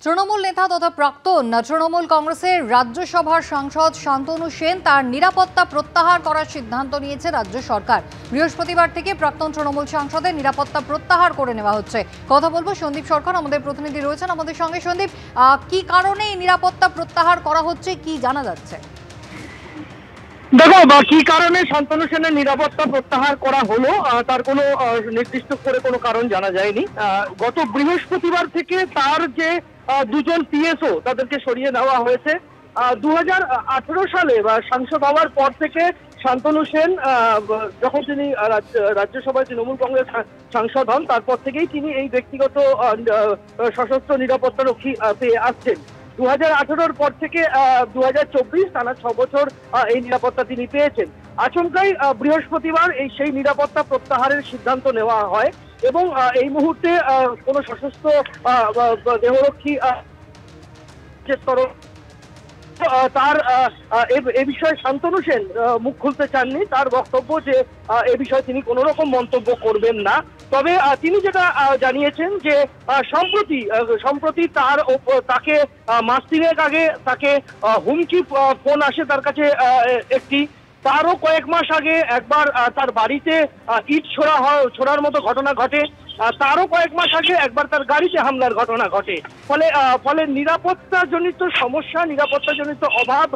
তৃণমূল নেতা তথা প্রাক্তন তৃণমূল কংগ্রেসের রাজ্যসভার সাংসদ শান্তনু সেন তার নিরাপত্তা প্রত্যাহার করার সিদ্ধান্ত নিয়েছে রাজ্য সরকার। বৃহস্পতিবার থেকে প্রাক্তন তৃণমূল সাংসদের নিরাপত্তা প্রত্যাহার করে নেওয়া হচ্ছে। কথা বলবো সন্দীপ সরকার, আমাদের প্রতিনিধি রয়েছেন আমাদের সঙ্গে। সন্দীপ, কি কারণে এই নিরাপত্তা প্রত্যাহার করা হচ্ছে, কি জানা যাচ্ছে? দেখো, কি কারণে শান্তনু সেনের নিরাপত্তা প্রত্যাহার করা হলো তার কোনো নির্দিষ্ট করে কোনো কারণ জানা যায়নি। গত বৃহস্পতিবার থেকে তার যে দুজন পিএসও তাদেরকে সরিয়ে নেওয়া হয়েছে। 2018 সালে সাংসদ হওয়ার পর থেকে শান্তনু সেন যখন তিনি রাজ্যসভায় তৃণমূল কংগ্রেস সাংসদ হন, তারপর থেকেই তিনি এই ব্যক্তিগত সশস্ত্র নিরাপত্তা রক্ষী পেয়ে আসছেন। 2018 পর থেকে 2024 টানা 6 বছর এই নিরাপত্তা তিনি পেয়েছেন। আচমকাই বৃহস্পতিবার সেই নিরাপত্তা প্রত্যাহারের সিদ্ধান্ত নেওয়া হয় এবং এই মুহূর্তে কোনো সশস্ত্র দেহরক্ষী তরফ তার এ বিষয়ে শান্তনু সেন মুখ খুলতে চাননি। তার বক্তব্য যে এ বিষয়ে তিনি কোনো রকম মন্তব্য করবেন না। তবে তিনি যেটা জানিয়েছেন যে সম্প্রতি তাকে মাস তিনেক আগে তাকে হুমকি ফোন আসে তার কাছে একটি। তারও কয়েক মাস আগে একবার তার বাড়িতে ইট ছোড়ার মতো ঘটনা ঘটে। তারও কয়েক মাস আগে একবার তার গাড়িতে হামলার ঘটনা ঘটে। ফলে নিরাপত্তাজনিত সমস্যা, নিরাপত্তাজনিত অভাব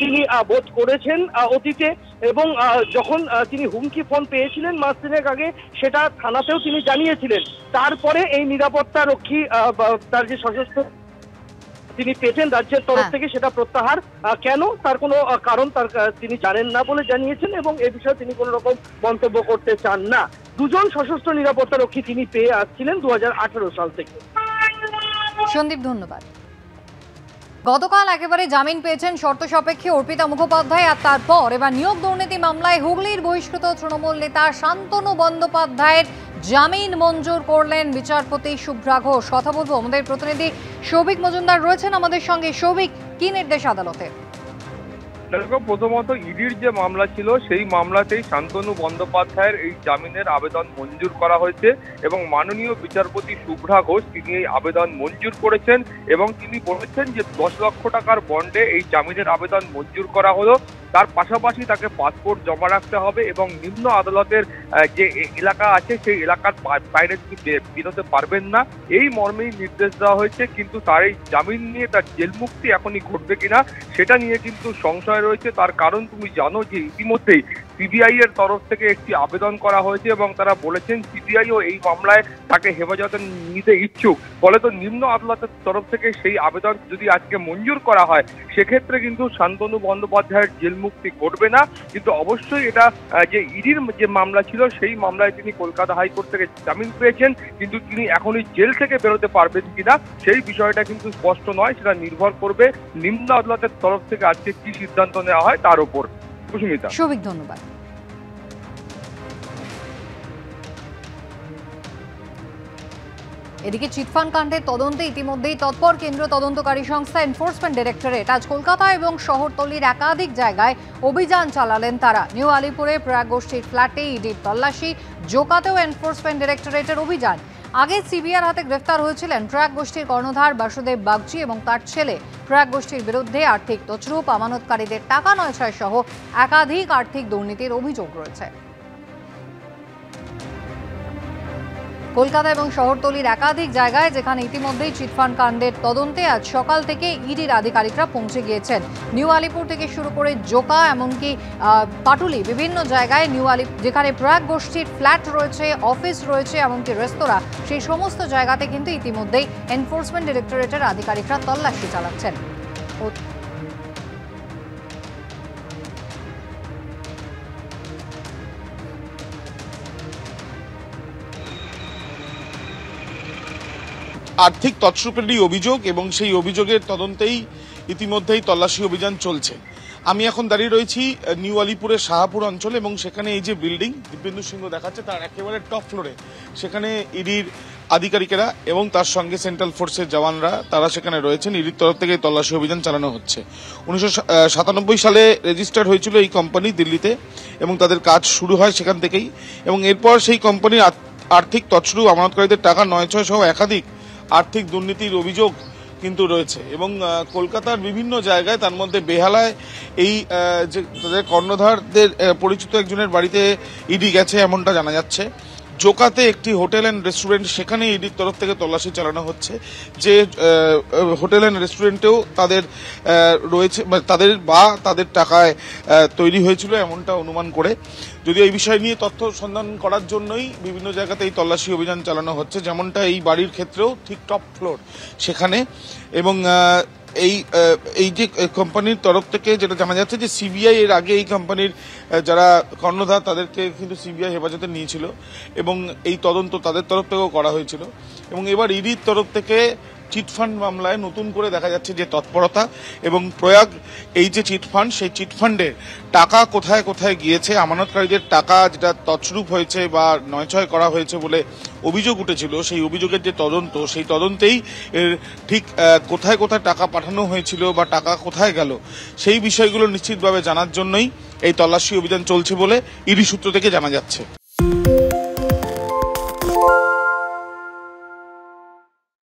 তিনি বোধ করেছেন অতীতে, এবং যখন তিনি হুমকি ফোন পেয়েছিলেন মাস তিনেক আগে, সেটা থানাতেও তিনি জানিয়েছিলেন। তারপরে এই নিরাপত্তা রক্ষী তার যে সশস্ত্র তিনি পেতেন রাজ্যের তরফ থেকে, সেটা প্রত্যাহার কেন তার কোনো কারণ তিনি জানেন না বলে জানিয়েছেন, এবং এ বিষয়ে তিনি কোনো রকম মন্তব্য করতে চান না। দুজন সশস্ত্র নিরাপত্তা রক্ষী তিনি পেয়ে আসছিলেন 2018 সাল থেকে। সন্দীপ, ধন্যবাদ। গতকাল একেবারে জামিন পেয়েছেন শর্ত সাপেক্ষে অর্পিতা মুখোপাধ্যায়, আর তারপর এবার নিয়োগ দুর্নীতি মামলায় হুগলির বহিষ্কৃত তৃণমূল নেতা শান্তনু বন্দ্যোপাধ্যায়ের জামিন মঞ্জুর করলেন বিচারপতি শুভ্রা ঘোষ। কথা বলবো, আমাদের প্রতিনিধি সৌভিক মজুমদার রয়েছেন আমাদের সঙ্গে। সৌভিক, কি নির্দেশ আদালতে? প্রথমত ইডির যে মামলা ছিল সেই মামলাতেই শান্তনু বন্দ্যোপাধ্যায়ের এই জামিনের আবেদন মঞ্জুর করা হয়েছে এবং মাননীয় বিচারপতি শুভ্রা ঘোষ তিনি এই আবেদন মঞ্জুর করেছেন এবং তিনি বলেছেন যে 10 লক্ষ টাকার বন্ডে এই জামিনের আবেদন মঞ্জুর করা হলো। তার পাশাপাশি তাকে পাসপোর্ট জমা রাখতে হবে এবং নিম্ন আদালতের যে এলাকা আছে সেই এলাকার বাইরে তিনি বেরোতে পারবেন না, এই মর্মেই নির্দেশ দেওয়া হয়েছে। কিন্তু তার এই জামিন নিয়ে তার জেল মুক্তি এখনই ঘটবে কিনা সেটা নিয়ে কিন্তু সংশয় রয়েছে। তার কারণ তুমি জানো যে ইতিমধ্যেই সিবিআই এর তরফ থেকে একটি আবেদন করা হয়েছে এবং তারা বলেছেন সিবিআইও এই মামলায় তাকে হেফাজতে নিতে ইচ্ছুক। ফলে তো নিম্ন আদালতের তরফ থেকে সেই আবেদন যদি আজকে মঞ্জুর করা হয়, সেক্ষেত্রে কিন্তু শান্তনু বন্দ্যোপাধ্যায়ের জেল মুক্তি ঘটবে না। কিন্তু অবশ্যই এটা যে ইডির যে মামলা ছিল সেই মামলায় তিনি কলকাতা হাইকোর্ট থেকে জামিন পেয়েছেন, কিন্তু তিনি এখনই জেল থেকে বেরোতে পারবেন কিনা সেই বিষয়টা কিন্তু স্পষ্ট নয়। সেটা নির্ভর করবে নিম্ন আদালতের তরফ থেকে আজকে কি সিদ্ধান্ত নেওয়া হয় তার উপর। সুস্মিতা, সৌভিক, ধন্যবাদ। এদিকে চিটফান্ড কাণ্ডের তদন্তে ইতিমধ্যেই তৎপর কেন্দ্রীয় তদন্তকারী সংস্থা এনফোর্সমেন্ট ডাইরেক্টরেট। আজ কলকাতা এবং শহরতলির একাধিক জায়গায় অভিযান চালালেন তারা। নিউ আলিপুরে প্রয়াগ গোষ্ঠীর ফ্ল্যাটে ইডির তল্লাশি, জোকাতেও এনফোর্সমেন্ট ডাইরেক্টরেটের অভিযান। আগে সিবিআইর হাতে গ্রেফতার হয়েছিলেন প্রয়াগ গোষ্ঠীর কর্ণধার বাসুদেব বাগচি এবং তার ছেলে। প্রয়াগ গোষ্ঠীর বিরুদ্ধে আর্থিক তছরূপ, আমানতকারীদের টাকা নয়ছয় সহ একাধিক আর্থিক দুর্নীতির অভিযোগ রয়েছে। কলকাতা এবং শহরতলির একাধিক জায়গায় যেখানে ইতিমধ্যেই চিটফান্ড কাণ্ডের তদন্তে আজ সকাল থেকে ইডির আধিকারিকরা পৌঁছে গিয়েছেন। নিউ আলিপুর থেকে শুরু করে জোকা, এমনকি পাটুলি, বিভিন্ন জায়গায় যেখানে প্রয়াগ গোষ্ঠীর ফ্ল্যাট রয়েছে, অফিস রয়েছে, এমনকি রেস্তোরাঁ, সেই সমস্ত জায়গাতে কিন্তু ইতিমধ্যেই এনফোর্সমেন্ট ডাইরেক্টরেটের আধিকারিকরা তল্লাশি চালাচ্ছেন। আর্থিক তছরূপেরই অভিযোগ এবং সেই অভিযোগের তদন্তেই ইতিমধ্যেই তল্লাশি অভিযান চলছে। আমি এখন দাঁড়িয়ে রয়েছি নিউ আলিপুরের শাহাপুর অঞ্চলে এবং সেখানে এই যে বিল্ডিং দিব্যেন্দু সিংহ দেখাচ্ছে তার একেবারে টপ ফ্লোরে সেখানে ইডির আধিকারিকেরা এবং তার সঙ্গে সেন্ট্রাল ফোর্সের জওয়ানরা তারা সেখানে রয়েছেন। ইডির তরফ থেকে তল্লাশি অভিযান চালানো হচ্ছে। 1997 সালে রেজিস্টার্ড হয়েছিল এই কোম্পানি দিল্লিতে এবং তাদের কাজ শুরু হয় সেখান থেকেই, এবং এরপর সেই কোম্পানির আর্থিক তছরূপ, আমানতকারীদের টাকা নয়ছয় সহ একাধিক আর্থিক দুর্নীতির অভিযোগ কিন্তু রয়েছে এবং কলকাতার বিভিন্ন জায়গায়, তার মধ্যে বেহালায় এই যে তাদের কর্ণধারদের পরিচিত একজনের বাড়িতে ইডি গেছে এমনটা জানা যাচ্ছে। জোকাতে একটি হোটেল অ্যান্ড রেস্টুরেন্ট, সেখানে ইডির তরফ থেকে তল্লাশি চালানো হচ্ছে। যে হোটেল অ্যান্ড রেস্টুরেন্টেও তাদের রয়েছে, তাদের টাকায় তৈরি হয়েছিল এমনটা অনুমান করে। যদিও এই বিষয় নিয়ে তথ্য সন্ধান করার জন্যই বিভিন্ন জায়গাতে এই তল্লাশি অভিযান চালানো হচ্ছে, যেমনটা এই বাড়ির ক্ষেত্রেও ঠিক টপ ফ্লোর সেখানে। এবং এই যে কোম্পানির তরফ থেকে যেটা জানা যাচ্ছে যে সিবিআই এর আগে এই কোম্পানির যারা কর্ণধার তাদেরকে কিন্তু সিবিআই হেফাজতে নিয়েছিল এবং এই তদন্ত তাদের তরফ থেকেও করা হয়েছিল। এবং এবার ইডির তরফ থেকে চিটফান্ড মামলায় নতুন করে দেখা যাচ্ছে যে তৎপরতা, এবং প্রয়াগ এই যে চিটফান্ড, সেই চিটফান্ডের টাকা কোথায় কোথায় গিয়েছে, আমানতকারীদের টাকা যেটা তছরূপ হয়েছে বা নয়ছয় করা হয়েছে বলে অভিযোগ উঠেছিল, সেই অভিযোগের যে তদন্ত, সেই তদন্তেই ঠিক কোথায় কোথায় টাকা পাঠানো হয়েছিল বা টাকা কোথায় গেল সেই বিষয়গুলো নিশ্চিতভাবে জানার জন্যই এই তল্লাশি অভিযান চলছে বলে ইডি সূত্র থেকে জানা যাচ্ছে।